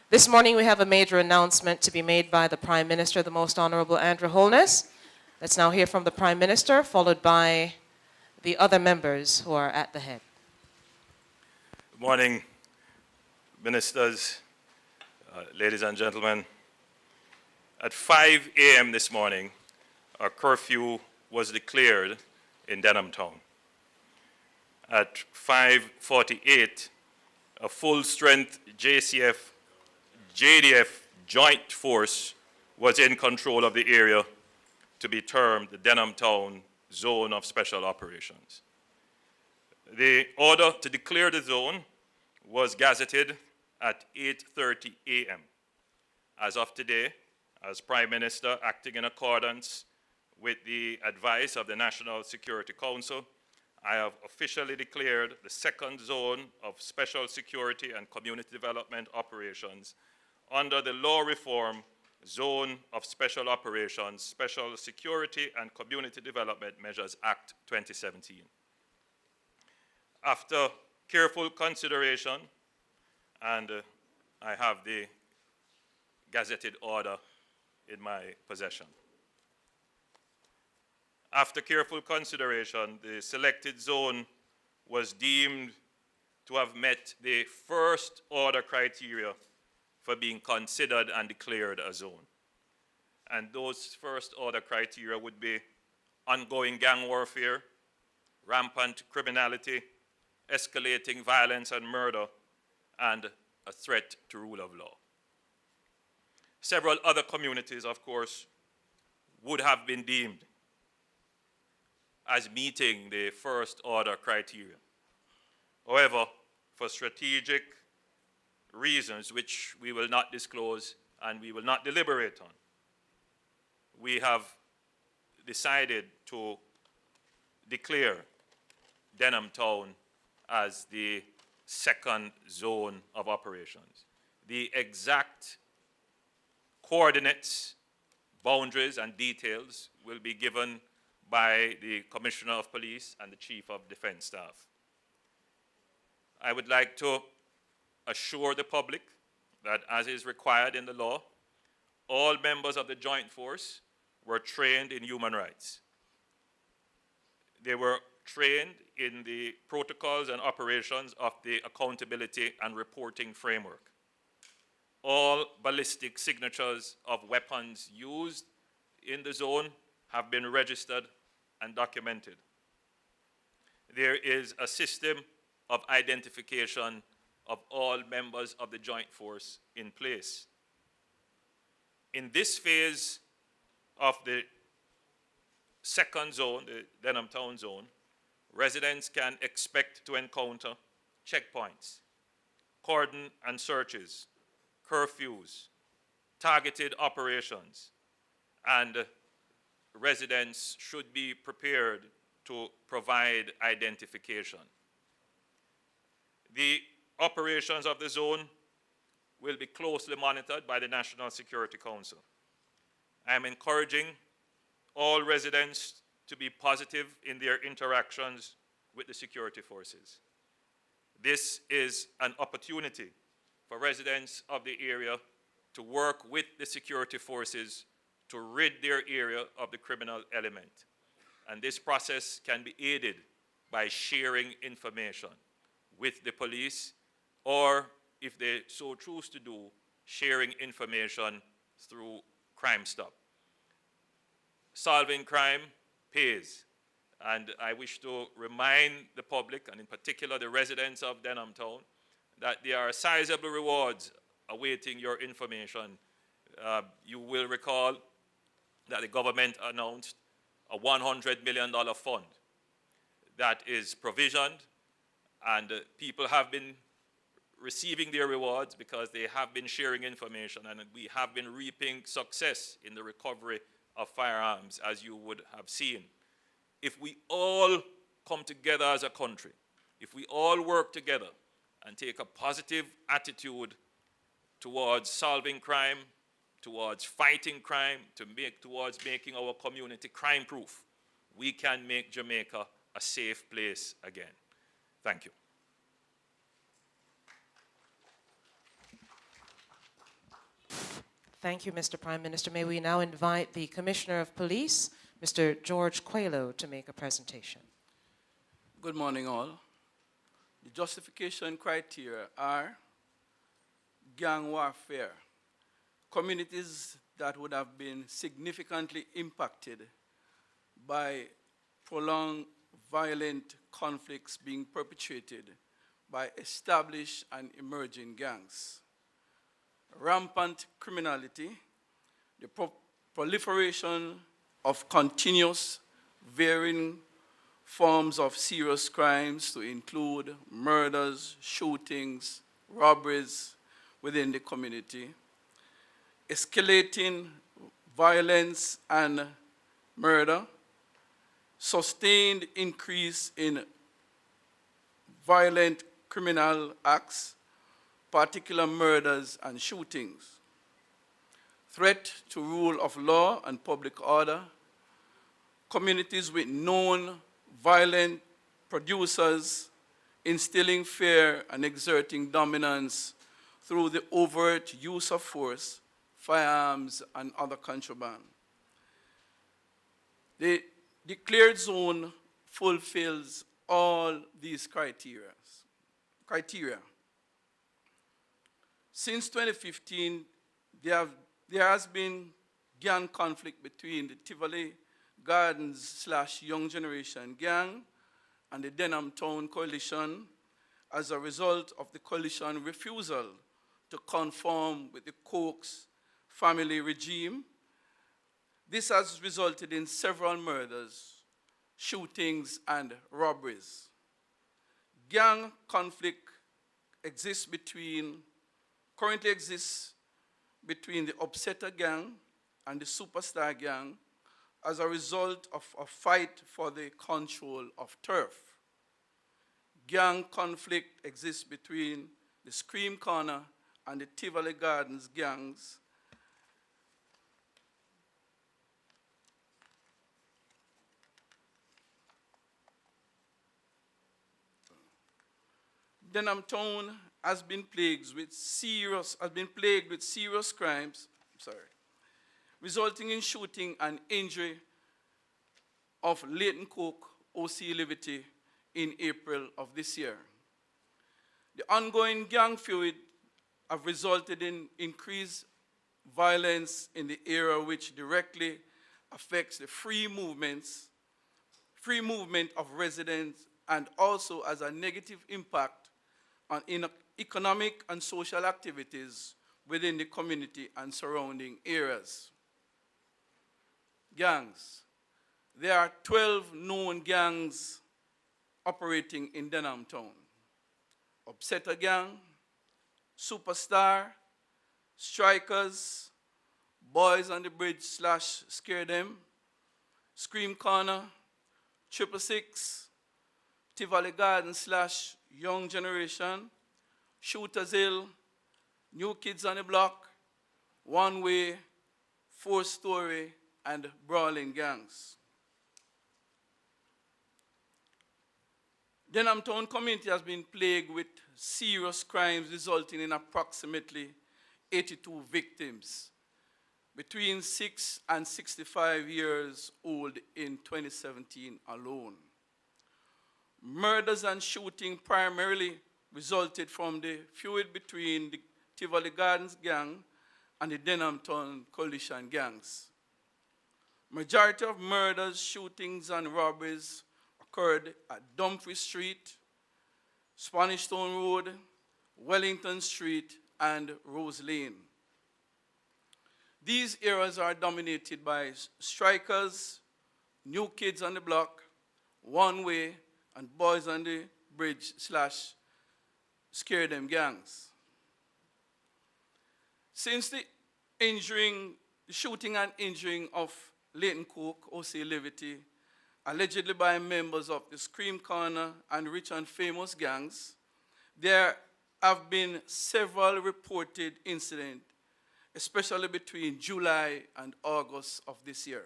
This morning we have a major announcement to be made by the Prime Minister, the Most Honourable Andrew Holness. Let's now hear from the Prime Minister, followed by the other members who are at the head. Good morning, ministers, ladies and gentlemen. At 5 a.m. this morning, a curfew was declared in Denham Town. At 5:48, a full-strength JDF joint force was in control of the area to be termed the Denham Town Zone of Special Operations. The order to declare the zone was gazetted at 8:30 a.m. As of today, as Prime Minister, acting in accordance with the advice of the National Security Council, I have officially declared the second zone of Special Security and Community Development Operations under the Law Reform Zone of Special Operations, Special Security and Community Development Measures Act 2017. After careful consideration, and I have the gazetted order in my possession. After careful consideration, the selected zone was deemed to have met the first order criteria for being considered and declared a zone. And those first order criteria would be ongoing gang warfare, rampant criminality, escalating violence and murder, and a threat to rule of law. Several other communities, of course, would have been deemed as meeting the first order criteria. However, for strategic reasons which we will not disclose and we will not deliberate on, we have decided to declare Denham Town as the second zone of operations. The exact coordinates, boundaries, and details will be given by the Commissioner of Police and the Chief of Defense Staff. I would like to assure the public that, as is required in the law, all members of the Joint Force were trained in human rights. They were trained in the protocols and operations of the Accountability and Reporting Framework. All ballistic signatures of weapons used in the zone have been registered and documented. There is a system of identification of all members of the Joint Force in place. In this phase of the second zone, the Denham Town zone, residents can expect to encounter checkpoints, cordon and searches, curfews, targeted operations, and residents should be prepared to provide identification. The operations of the zone will be closely monitored by the National Security Council. I am encouraging all residents to be positive in their interactions with the security forces. This is an opportunity for residents of the area to work with the security forces to rid their area of the criminal element. And this process can be aided by sharing information with the police, or if they so choose to do, sharing information through Crime Stop. Solving crime pays. And I wish to remind the public, and in particular the residents of Denham Town, that there are sizable rewards awaiting your information. You will recall that the government announced a $100 million fund that is provisioned, and people have been receiving their rewards because they have been sharing information, and we have been reaping success in the recovery of firearms, as you would have seen. If we all come together as a country, if we all work together and take a positive attitude towards solving crime, towards fighting crime, towards making our community crime-proof, we can make Jamaica a safe place again. Thank you. Thank you, Mr. Prime Minister. May we now invite the Commissioner of Police, Mr. George Quaylo, to make a presentation. Good morning, all. The justification criteria are gang warfare, communities that would have been significantly impacted by prolonged violent conflicts being perpetrated by established and emerging gangs, rampant criminality, the proliferation of continuous varying forms of serious crimes to include murders, shootings, robberies within the community, escalating violence and murder, sustained increase in violent criminal acts, particular murders and shootings, threat to rule of law and public order, communities with known violent producers instilling fear and exerting dominance through the overt use of force, firearms, and other contraband. The declared zone fulfills all these criteria. Since 2015, there has been gang conflict between the Tivoli Gardens / Young Generation Gang and the Denham Town Coalition as a result of the coalition refusal to conform with the Koch's family regime. This has resulted in several murders, shootings, and robberies. Gang conflict currently exists between the Upsetter Gang and the Superstar Gang as a result of a fight for the control of turf. Gang conflict exists between the Scream Corner and the Tivoli Gardens gangs. Denham Town has been plagued with serious crimes, resulting in shooting and injury of Leighton Cook, O.C. Liberty, in April of this year. The ongoing gang feud have resulted in increased violence in the area, which directly affects the free movement of residents, and also has a negative impact on economic and social activities within the community and surrounding areas. Gangs. There are 12 known gangs operating in Denham Town: Upsetter Gang, Superstar, Strikers, Boys on the Bridge / Scare Them, Scream Corner, 666, Tivoli Garden / Young Generation, Shooters Hill, New Kids on the Block, One Way, 4-Story, and Brawling Gangs. Denham Town community has been plagued with serious crimes resulting in approximately 82 victims between 6 and 65 years old in 2017 alone. Murders and shooting primarily resulted from the feud between the Tivoli Gardens gang and the Denham Town Coalition gangs. Majority of murders, shootings, and robberies occurred at Dumfries Street, Spanish Town Road, Wellington Street, and Rose Lane. These areas are dominated by Strikers, New Kids on the Block, One Way, and Boys on the Bridge / Scare Them gangs. Since the shooting and injuring of Leighton Cook, O.C. Liberty, allegedly by members of the Scream Corner and Rich and Famous gangs, there have been several reported incidents, especially between July and August of this year.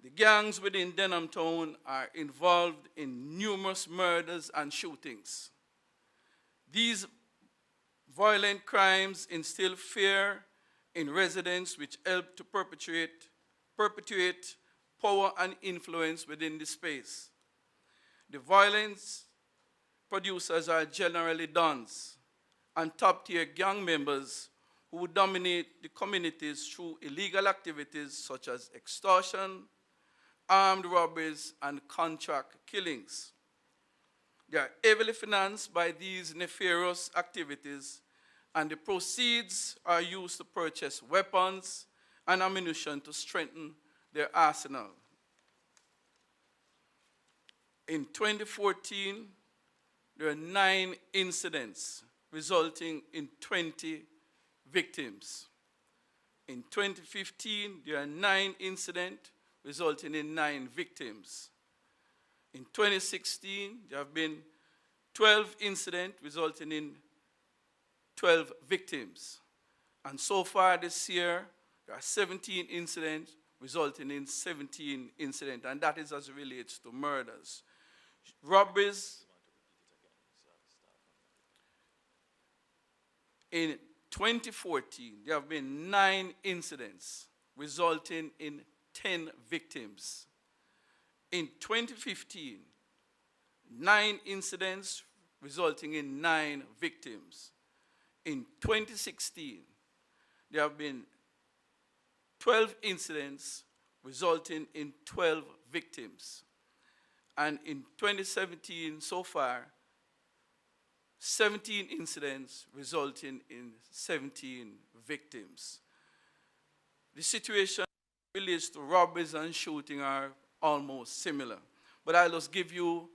The gangs within Denham Town are involved in numerous murders and shootings. These Violent crimes instill fear in residents, which help to perpetuate power and influence within the space. The violence producers are generally dons and top-tier gang members who dominate the communities through illegal activities such as extortion, armed robberies, and contract killings. They are heavily financed by these nefarious activities, and the proceeds are used to purchase weapons and ammunition to strengthen their arsenal. In 2014, there were 9 incidents resulting in 20 victims. In 2015, there are 9 incidents resulting in 9 victims. In 2016, there have been 12 incidents resulting in 12 victims. And so far this year, there are 17 incidents resulting in 17 incidents, and that is as it relates to murders. Robberies, in 2014, there have been 9 incidents resulting in 10 victims. In 2015, 9 incidents resulting in 9 victims. In 2016, there have been 12 incidents resulting in 12 victims. And in 2017, so far, 17 incidents resulting in 17 victims. The situation relates to robberies and shooting are almost similar. But I'll just give you,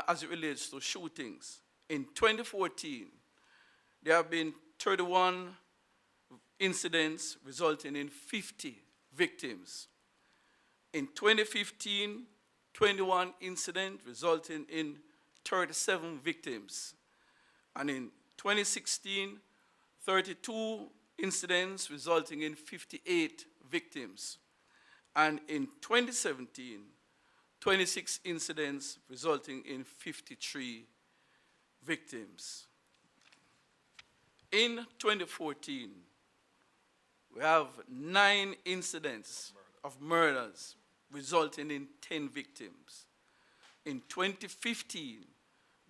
as it relates to shootings. In 2014, there have been 31 incidents resulting in 50 victims. In 2015, 21 incidents resulting in 37 victims. And in 2016, 32 incidents resulting in 58 victims. And in 2017, 26 incidents resulting in 53 victims. In 2014, we have 9 incidents of murders resulting in 10 victims. In 2015,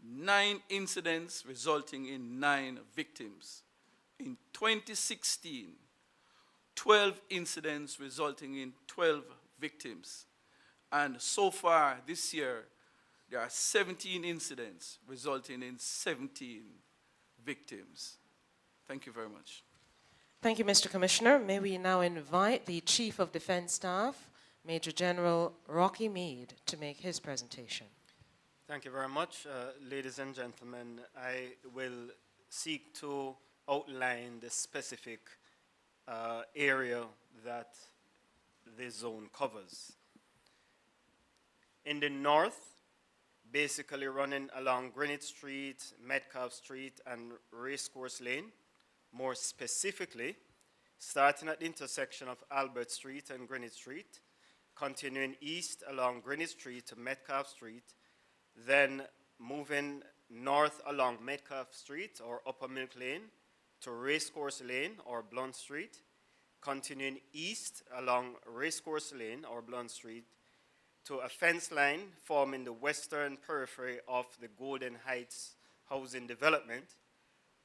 9 incidents resulting in 9 victims. In 2016, 12 incidents resulting in 12 victims. And so far this year, there are 17 incidents resulting in 17 victims. Thank you very much. Thank you, Mr. Commissioner. May we now invite the Chief of Defense Staff, Major General Rocky Meade, to make his presentation. Thank you very much. Ladies and gentlemen, I will seek to outline the specific area that this zone covers. In the north, basically running along Greenwich Street, Metcalfe Street, and Racecourse Lane, more specifically, starting at the intersection of Albert Street and Greenwich Street, continuing east along Greenwich Street to Metcalfe Street, then moving north along Metcalfe Street or Upper Milk Lane to Racecourse Lane or Blunt Street, continuing east along Racecourse Lane or Blunt Street to a fence line forming the western periphery of the Golden Heights housing development,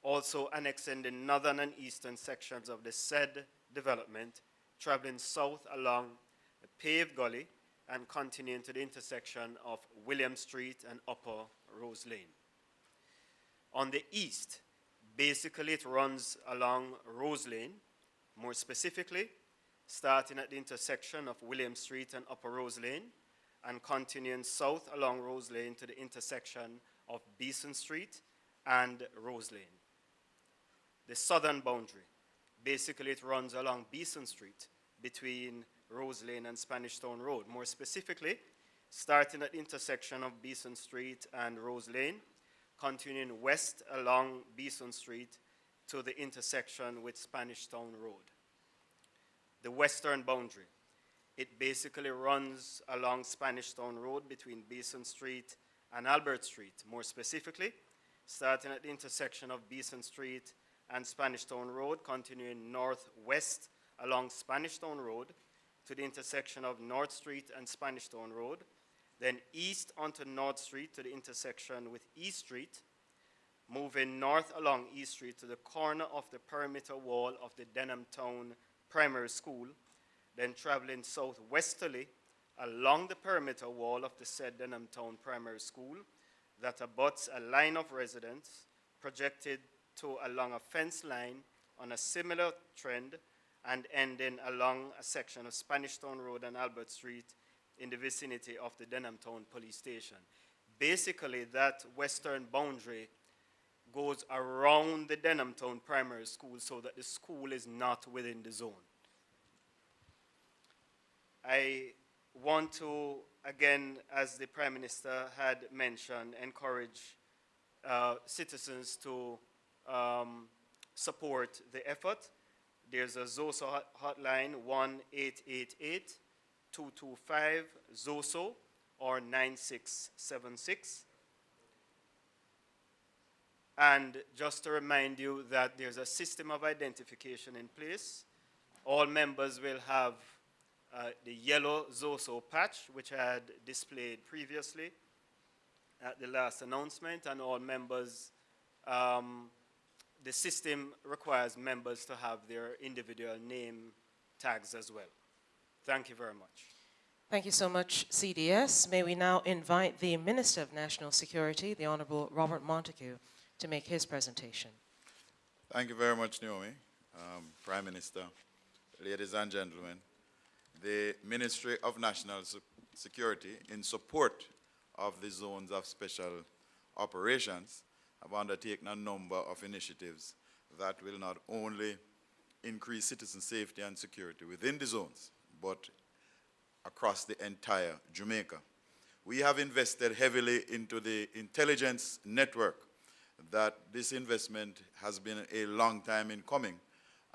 also annexing the northern and eastern sections of the said development, traveling south along a paved gully and continuing to the intersection of William Street and Upper Rose Lane. On the east, basically it runs along Rose Lane, more specifically, starting at the intersection of William Street and Upper Rose Lane, and continuing south along Rose Lane to the intersection of Beeson Street and Rose Lane. The southern boundary, basically it runs along Beeson Street between Rose Lane and Spanish Town Road. More specifically, starting at the intersection of Beeson Street and Rose Lane, continuing west along Beeson Street to the intersection with Spanish Town Road. The western boundary, it basically runs along Spanish Town Road between Beeson Street and Albert Street. More specifically, starting at the intersection of Beeson Street and Spanish Town Road, continuing northwest along Spanish Town Road to the intersection of North Street and Spanish Town Road, then east onto North Street to the intersection with East Street, moving north along East Street to the corner of the perimeter wall of the Denham Town Primary School, then traveling southwesterly along the perimeter wall of the said Denham Town Primary School that abuts a line of residents projected to along a fence line on a similar trend and ending along a section of Spanish Town Road and Albert Street in the vicinity of the Denham Town Police Station. Basically, that western boundary goes around the Denham Town Primary School so that the school is not within the zone. I want to, again, as the Prime Minister had mentioned, encourage citizens to support the effort. There's a ZOSO hotline, 1-888-225-ZOSO or 9676. And just to remind you that there's a system of identification in place. All members will have the yellow ZOSO patch, which I had displayed previously at the last announcement, and all members, the system requires members to have their individual name tags as well. Thank you very much. Thank you so much, CDS. May we now invite the Minister of National Security, the Honorable Robert Montague, to make his presentation. Thank you very much, Naomi. Prime Minister, ladies and gentlemen, the Ministry of National Security, in support of the zones of special operations, have undertaken a number of initiatives that will not only increase citizen safety and security within the zones, but across the entire Jamaica. We have invested heavily into the intelligence network. That this investment has been a long time in coming,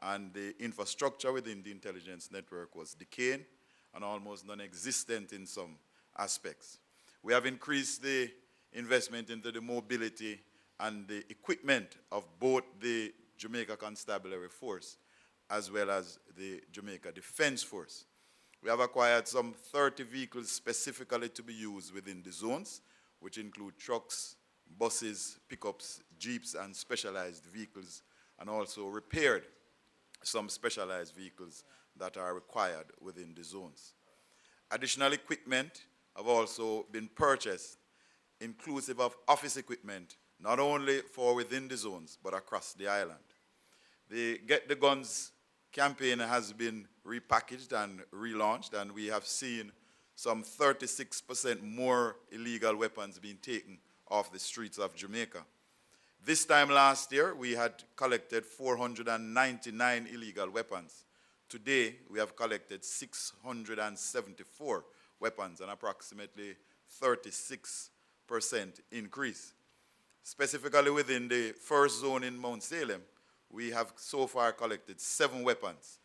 and the infrastructure within the intelligence network was decaying and almost non-existent in some aspects. We have increased the investment into the mobility and the equipment of both the Jamaica Constabulary Force as well as the Jamaica Defense Force. We have acquired some 30 vehicles specifically to be used within the zones, which include trucks, buses, pickups, jeeps, and specialized vehicles, and also repaired some specialized vehicles that are required within the zones. Additional equipment have also been purchased, inclusive of office equipment, not only for within the zones, but across the island. The Get the Guns campaign has been repackaged and relaunched, and we have seen some 36% more illegal weapons being taken off the streets of Jamaica. This time last year, we had collected 499 illegal weapons. Today, we have collected 674 weapons, an approximately 36% increase. Specifically within the first zone in Mount Salem, we have so far collected 7 weapons.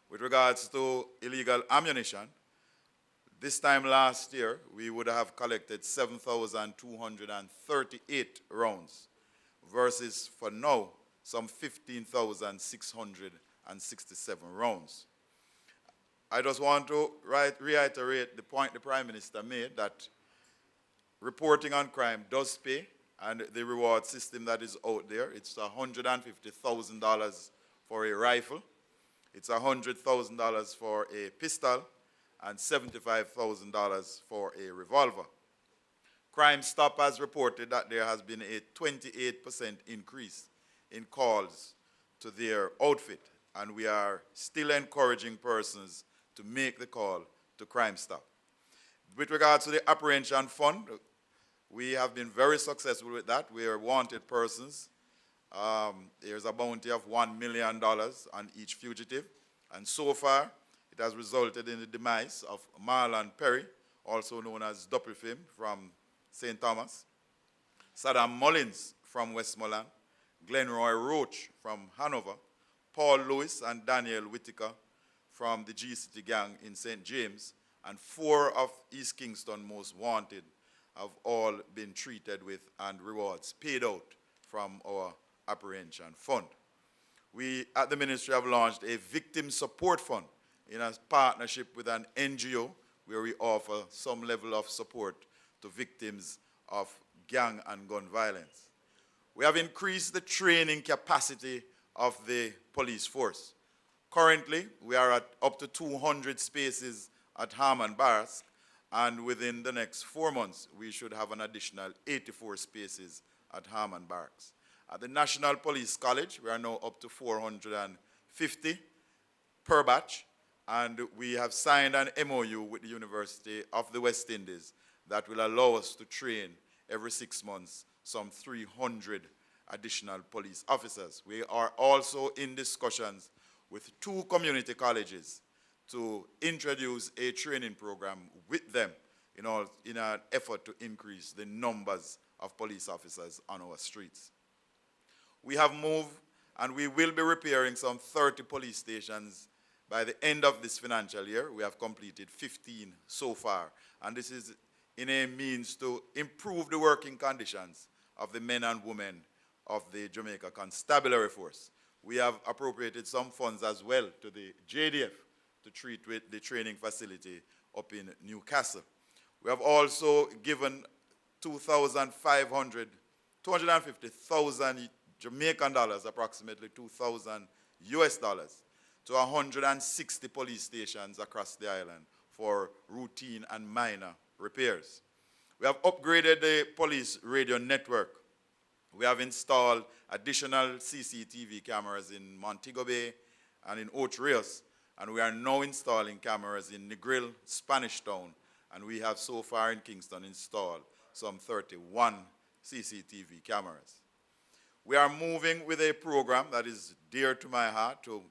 With regards to illegal ammunition, this time last year, we would have collected 7,238 rounds versus, for now, some 15,667 rounds. I just want to reiterate the point the Prime Minister made that reporting on crime does pay, and the reward system that is out there, it's $150,000 for a rifle, it's $100,000 for a pistol, and $75,000 for a revolver. Crime Stop has reported that there has been a 28% increase in calls to their outfit, and we are still encouraging persons to make the call to Crime Stop. With regards to the apprehension fund, we have been very successful with that. We are wanted persons. There's a bounty of $1 million on each fugitive, and so far, it has resulted in the demise of Marlon Perry, also known as Doppelfim from St. Thomas, Saddam Mullins from Westmoreland, Glenroy Roach from Hanover, Paul Lewis and Daniel Whitaker from the G-City gang in St. James, and 4 of East Kingston most wanted have all been treated with and rewards paid out from our Apprehension Fund. We at the ministry have launched a victim support fund in a partnership with an NGO where we offer some level of support to victims of gang and gun violence. We have increased the training capacity of the police force. Currently, we are at up to 200 spaces at Harman Barracks, and within the next 4 months, we should have an additional 84 spaces at Harman Barracks. At the National Police College, we are now up to 450 per batch, and we have signed an MOU with the University of the West Indies that will allow us to train every 6 months some 300 additional police officers. We are also in discussions with 2 community colleges to introduce a training program with them in an effort to increase the numbers of police officers on our streets. We have moved and we will be repairing some 30 police stations by the end of this financial year. We have completed 15 so far, and this is in a means to improve the working conditions of the men and women of the Jamaica Constabulary Force. We have appropriated some funds as well to the JDF to treat with the training facility up in Newcastle. We have also given 250,000 Jamaican dollars, approximately 2,000 US dollars, to 160 police stations across the island for routine and minor repairs. We have upgraded the police radio network. We have installed additional CCTV cameras in Montego Bay and in Ocho Rios, and we are now installing cameras in Negril, Spanish Town, and we have so far in Kingston installed some 31 CCTV cameras. We are moving with a program that is dear to my heart to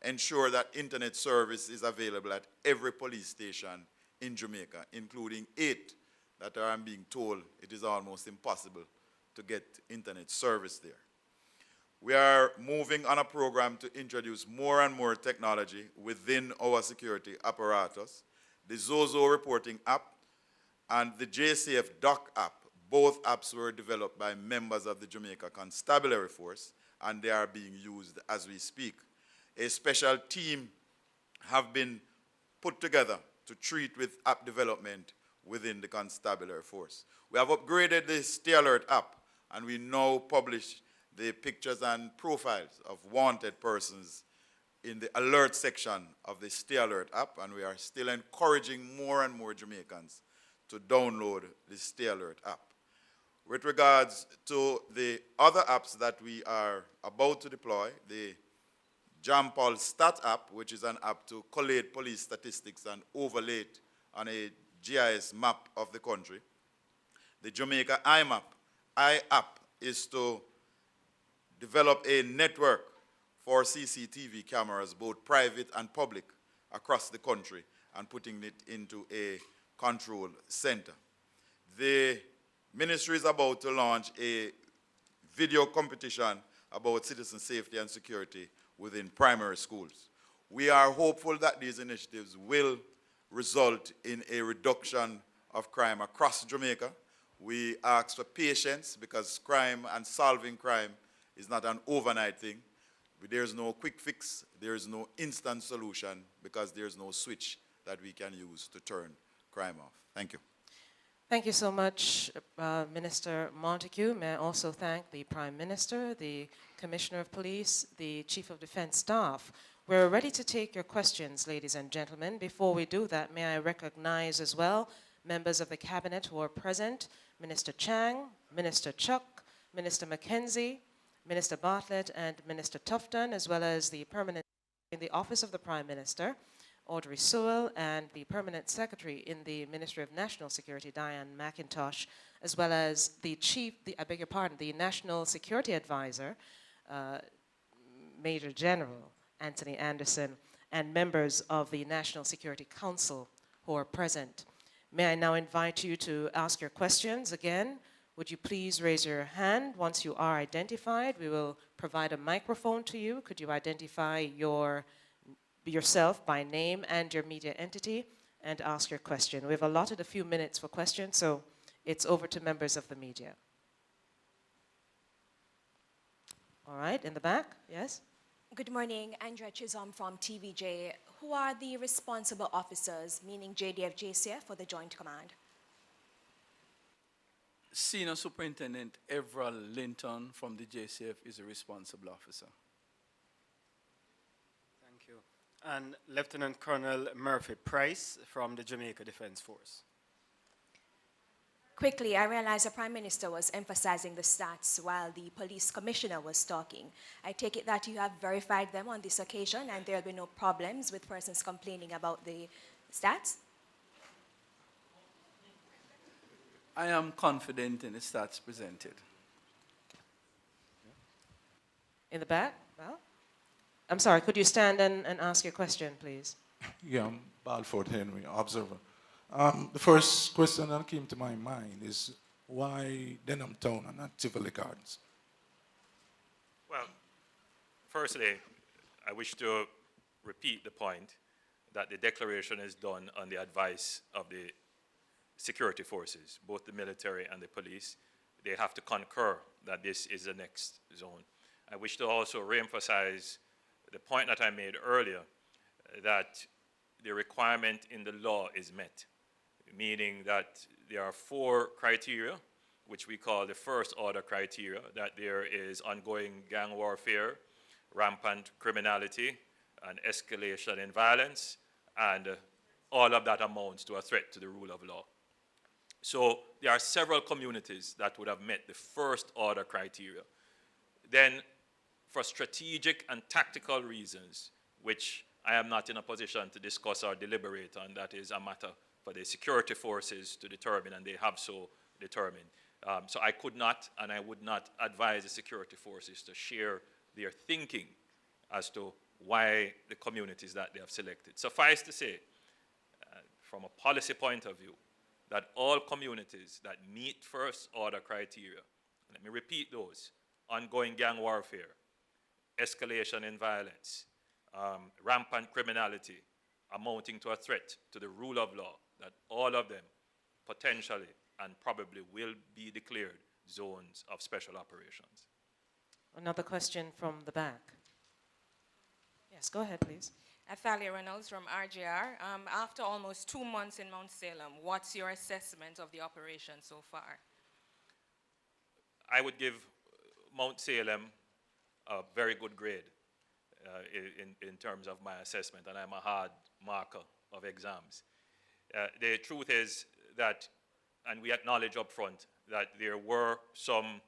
ensure that internet service is available at every police station in Jamaica, including 8 that I'm being told it is almost impossible to get internet service there. We are moving on a program to introduce more and more technology within our security apparatus. The Zozo reporting app and the JCF Doc app, both apps were developed by members of the Jamaica Constabulary Force, and they are being used as we speak. A special team have been put together to treat with app development within the Constabulary Force. We have upgraded the Stay Alert app, and we now publish the pictures and profiles of wanted persons in the alert section of the Stay Alert app, and we are still encouraging more and more Jamaicans to download the Stay Alert app. With regards to the other apps that we are about to deploy, the Jampol Stat app, which is an app to collate police statistics and overlay it on a GIS map of the country. The Jamaica I-app is to develop a network for CCTV cameras, both private and public, across the country, and putting it into a control center. The ministry is about to launch a video competition about citizen safety and security within primary schools. We are hopeful that these initiatives will result in a reduction of crime across Jamaica. We ask for patience because crime and solving crime is not an overnight thing. There's no quick fix, there's no instant solution because there's no switch that we can use to turn crime off. Thank you. Thank you so much, Minister Montague. May I also thank the Prime Minister, the Commissioner of Police, the Chief of Defense Staff. We're ready to take your questions, ladies and gentlemen. Before we do that, may I recognize as well members of the Cabinet who are present, Minister Chang, Minister Chuck, Minister Mackenzie, Minister Bartlett, and Minister Tufton, as well as the permanent in the Office of the Prime Minister, Audrey Sewell, and the Permanent Secretary in the Ministry of National Security, Diane McIntosh, as well as the the National Security Advisor, Major General Anthony Anderson, and members of the National Security Council who are present. May I now invite you to ask your questions. Again, would you please raise your hand? Once you are identified, we will provide a microphone to you. Could you identify yourself by name and your media entity and ask your question? We've allotted a few minutes for questions, so it's over to members of the media. All right, in the back, yes? Good morning, Andrea Chisholm from TVJ. Who are the responsible officers, meaning JDF, JCF, for the Joint Command? Senior Superintendent Everall Linton from the JCF is a responsible officer. Thank you. And Lieutenant Colonel Murphy Price from the Jamaica Defense Force. Quickly, I realize the Prime Minister was emphasizing the stats while the police commissioner was talking. I take it that you have verified them on this occasion and there will be no problems with persons complaining about the stats? I am confident in the stats presented. In the back? Well, I'm sorry, could you stand and ask your question, please? Yeah, I'm Balford Henry, observer. The first question that came to my mind is why Denham Town and not Tivoli Gardens? Well, firstly, I wish to repeat the point that the declaration is done on the advice of the security forces, both the military and the police. They have to concur that this is the next zone. I wish to also reemphasize the point that I made earlier, that the requirement in the law is met, meaning that there are 4 criteria, which we call the first order criteria, that there is ongoing gang warfare, rampant criminality, and escalation in violence, and all of that amounts to a threat to the rule of law. So there are several communities that would have met the first order criteria. Then for strategic and tactical reasons, which I am not in a position to discuss or deliberate on, that is a matter for the security forces to determine, and they have so determined. So I could not, and I would not advise the security forces to share their thinking as to why the communities that they have selected. Suffice to say, from a policy point of view, that all communities that meet first order criteria, let me repeat those: ongoing gang warfare, escalation in violence, rampant criminality amounting to a threat to the rule of law, that all of them potentially and probably will be declared zones of special operations. Another question from the back. Yes, go ahead, please. Athalia Reynolds from RJR. After almost 2 months in Mount Salem, what's your assessment of the operation so far? I would give Mount Salem a very good grade in terms of my assessment, and I'm a hard marker of exams. The truth is that, and we acknowledge up front, that there were some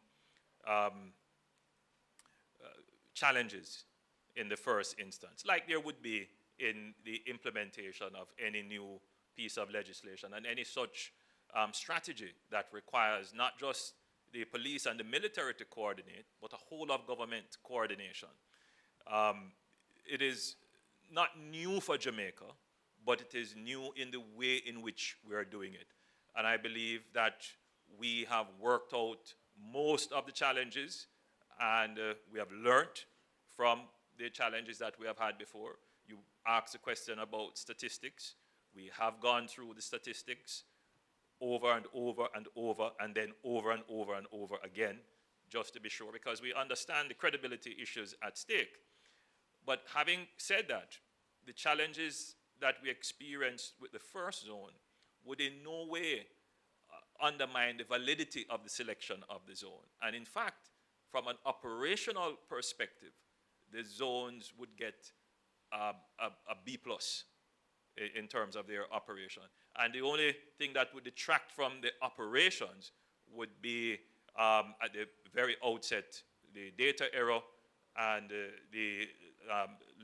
challenges in the first instance, like there would be in the implementation of any new piece of legislation and any such strategy that requires not just the police and the military to coordinate, but a whole of government coordination. It is not new for Jamaica, but it is new in the way in which we are doing it. And I believe that we have worked out most of the challenges, and we have learned from the challenges that we have had before. You asked a question about statistics. We have gone through the statistics over and over and over, and then over and over and over again, just to be sure, because we understand the credibility issues at stake. But having said that, the challenges that we experienced with the first zone would in no way undermine the validity of the selection of the zone. And in fact, from an operational perspective, the zones would get a B+ in terms of their operation. And the only thing that would detract from the operations would be, at the very outset, the data error and the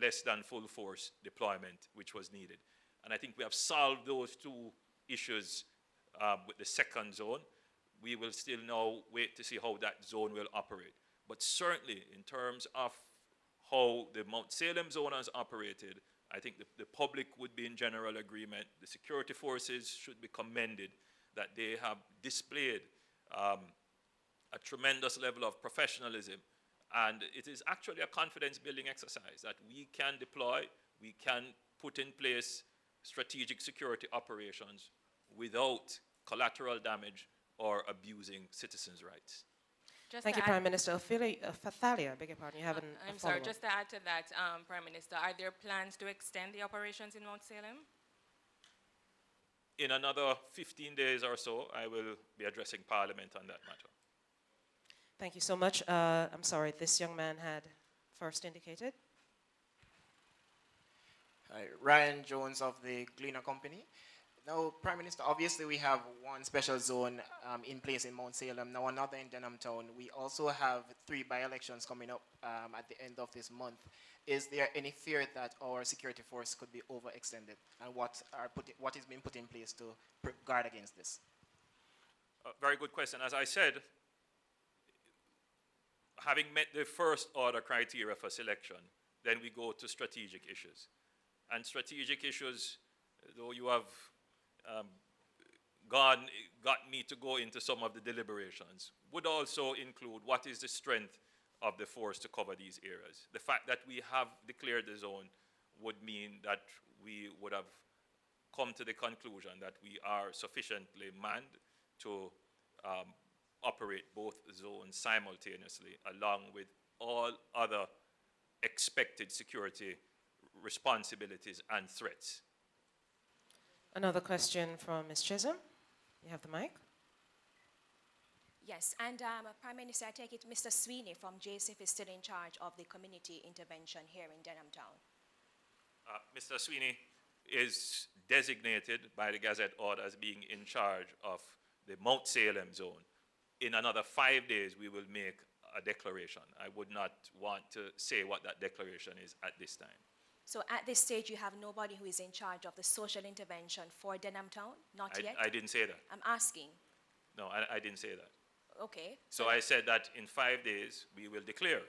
less than full force deployment which was needed. And I think we have solved those 2 issues with the second zone. We will still now wait to see how that zone will operate. But certainly in terms of how the Mount Salem zone has operated, I think the public would be in general agreement. The security forces should be commended that they have displayed a tremendous level of professionalism. And it is actually a confidence-building exercise that we can deploy, we can put in place strategic security operations without collateral damage or abusing citizens' rights. Thank you, Prime Minister. Thalia, beg your pardon, you have I'm sorry, just to add to that, Prime Minister, are there plans to extend the operations in Mount Salem? In another 15 days or so, I will be addressing Parliament on that matter. Thank you so much. I'm sorry, this young man had first indicated. Hi, Ryan Jones of the Gleaner Company. Now, Prime Minister, obviously we have one special zone in place in Mount Salem, now another in Denham Town. We also have 3 by-elections coming up at the end of this month. Is there any fear that our security force could be overextended? And what is being put in place to guard against this? Very good question. As I said, having met the first order criteria for selection, then we go to strategic issues. And strategic issues, though you have got me to go into some of the deliberations, would also include what is the strength of the force to cover these areas. The fact that we have declared the zone would mean that we would have come to the conclusion that we are sufficiently manned to operate both zones simultaneously, along with all other expected security responsibilities and threats. Another question from Ms. Chisholm. You have the mic. Yes, and Prime Minister, I take it Mr. Sweeney from JSIF is still in charge of the community intervention here in Denham Town. Mr. Sweeney is designated by the Gazette order as being in charge of the Mount Salem zone. In another 5 days, we will make a declaration. I would not want to say what that declaration is at this time. So at this stage, you have nobody who is in charge of the social intervention for Denham Town? Not yet? I didn't say that. I'm asking. No, I didn't say that. Okay. So I said that in 5 days, we will declare,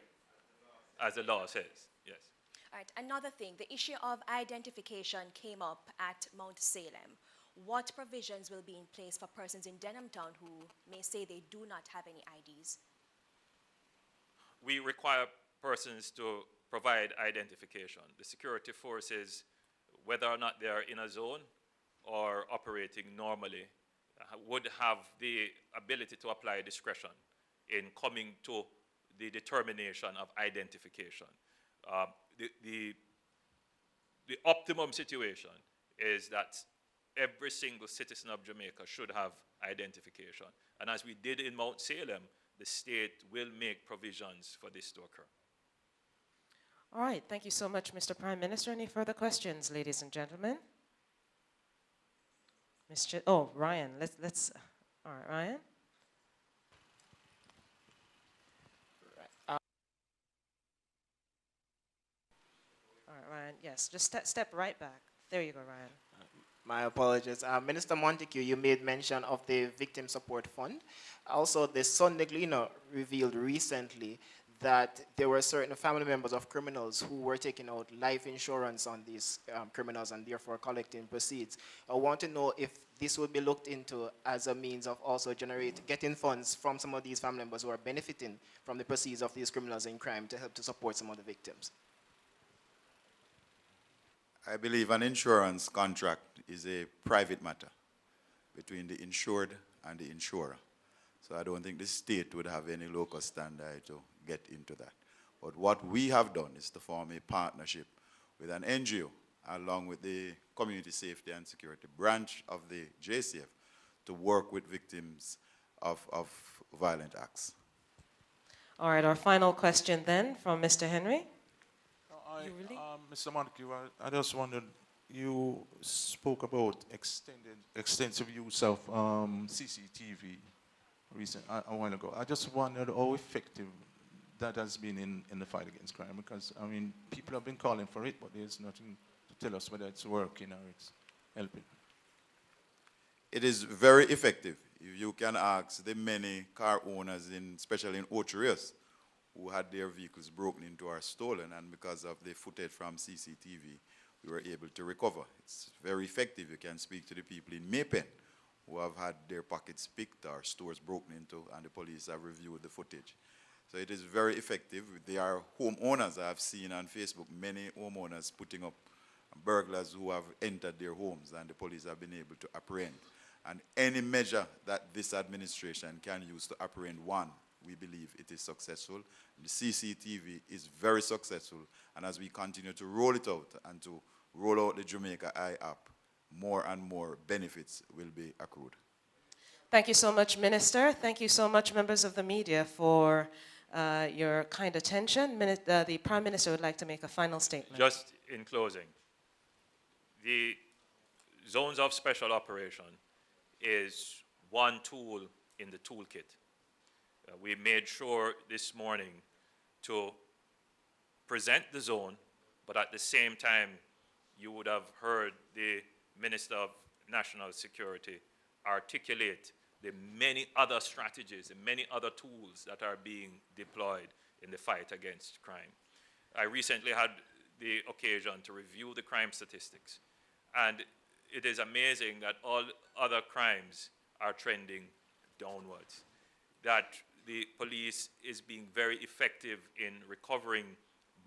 as the law says, yes. All right, another thing, the issue of identification came up at Mount Salem. What provisions will be in place for persons in Denham Town who may say they do not have any IDs? We require persons to provide identification. The security forces, whether or not they are in a zone or operating normally, would have the ability to apply discretion in coming to the determination of identification. The optimum situation is that every single citizen of Jamaica should have identification. And as we did in Mount Salem, the state will make provisions for this to occur. All right, thank you so much, Mr. Prime Minister. Any further questions, ladies and gentlemen? Ryan, let's, all right, Ryan. All right, Ryan, yes, just step right back. There you go, Ryan. My apologies. Minister Montague, you made mention of the Victim Support Fund. Also, the Sunday Gleaner revealed recently that there were certain family members of criminals who were taking out life insurance on these criminals and therefore collecting proceeds. I want to know if this would be looked into as a means of also getting funds from some of these family members who are benefiting from the proceeds of these criminals in crime to help to support some of the victims. I believe an insurance contract is a private matter between the insured and the insurer. So I don't think the state would have any local standard to get into that. But what we have done is to form a partnership with an NGO along with the Community Safety and Security branch of the JCF to work with victims of violent acts. All right, our final question then from Mr. Henry. Mr. Montague, I just wondered, you spoke about extensive use of CCTV a while ago. I just wondered how effective that has been in the fight against crime, because, I mean, people have been calling for it, but there's nothing to tell us whether it's working or it's helping. It is very effective. If you can ask the many car owners, especially in Ocho who had their vehicles broken into or stolen, and because of the footage from CCTV, we were able to recover. It's very effective. You can speak to the people in Maypen who have had their pockets picked or stores broken into, and the police have reviewed the footage. So it is very effective. There are homeowners I have seen on Facebook, many homeowners putting up burglars who have entered their homes, and the police have been able to apprehend. And any measure that this administration can use to apprehend one we believe it is successful. The CCTV is very successful, and as we continue to roll it out and to roll out the Jamaica Eye app, more and more benefits will be accrued. Thank you so much, Minister. Thank you so much, members of the media, for your kind attention. The Prime Minister would like to make a final statement. Just in closing, the zones of special operation is one tool in the toolkit. We made sure this morning to present the zone, but at the same time, you would have heard the Minister of National Security articulate the many other strategies and many other tools that are being deployed in the fight against crime. I recently had the occasion to review the crime statistics, and it is amazing that all other crimes are trending downwards, that the police is being very effective in recovering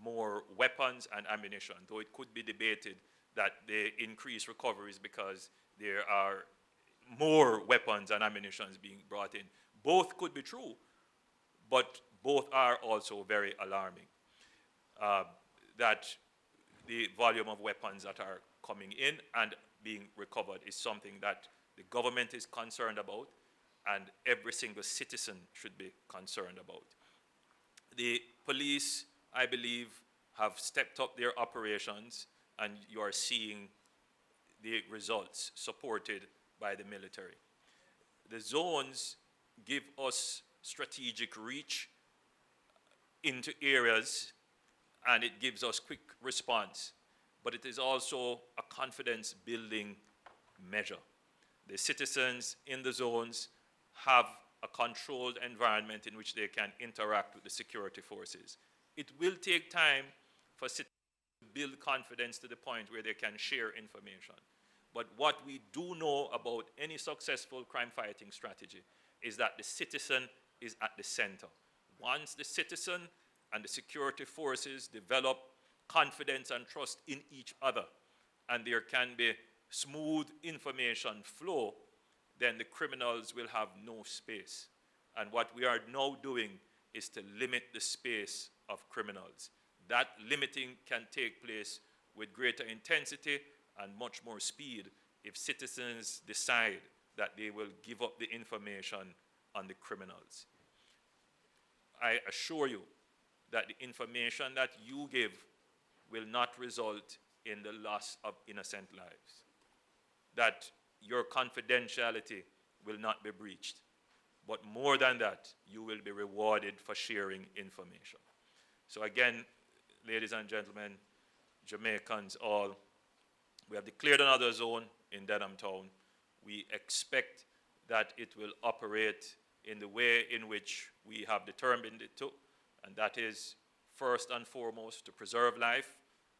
more weapons and ammunition, though it could be debated that the increased recovery is because there are more weapons and ammunition being brought in. Both could be true, but both are also very alarming. That the volume of weapons that are coming in and being recovered is something that the government is concerned about, and every single citizen should be concerned about. The police, I believe, have stepped up their operations, and you are seeing the results supported by the military. The zones give us strategic reach into areas, and it gives us quick response, but it is also a confidence building measure. The citizens in the zones have a controlled environment in which they can interact with the security forces. It will take time for citizens to build confidence to the point where they can share information. But what we do know about any successful crime fighting strategy is that the citizen is at the center. Once the citizen and the security forces develop confidence and trust in each other, and there can be smooth information flow, then the criminals will have no space. And what we are now doing is to limit the space of criminals. That limiting can take place with greater intensity and much more speed if citizens decide that they will give up the information on the criminals. I assure you that the information that you give will not result in the loss of innocent lives, that your confidentiality will not be breached, but more than that, you will be rewarded for sharing information. So again, ladies and gentlemen, Jamaicans all, we have declared another zone in Denham Town. We expect that it will operate in the way in which we have determined it to, and that is first and foremost to preserve life,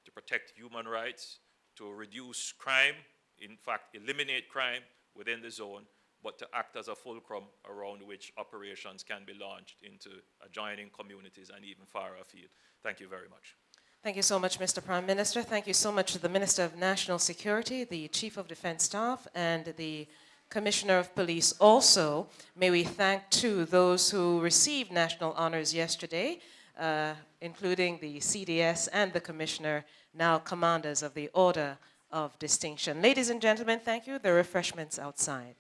to protect human rights, to reduce crime, in fact eliminate crime within the zone, but to act as a fulcrum around which operations can be launched into adjoining communities and even far afield. Thank you very much. Thank you so much, Mr. Prime Minister. Thank you so much to the Minister of National Security, the Chief of Defense Staff, and the Commissioner of Police. Also, may we thank, too, those who received national honors yesterday, including the CDS and the Commissioner, now commanders of the Order of Distinction. Ladies and gentlemen, thank you. The refreshments outside.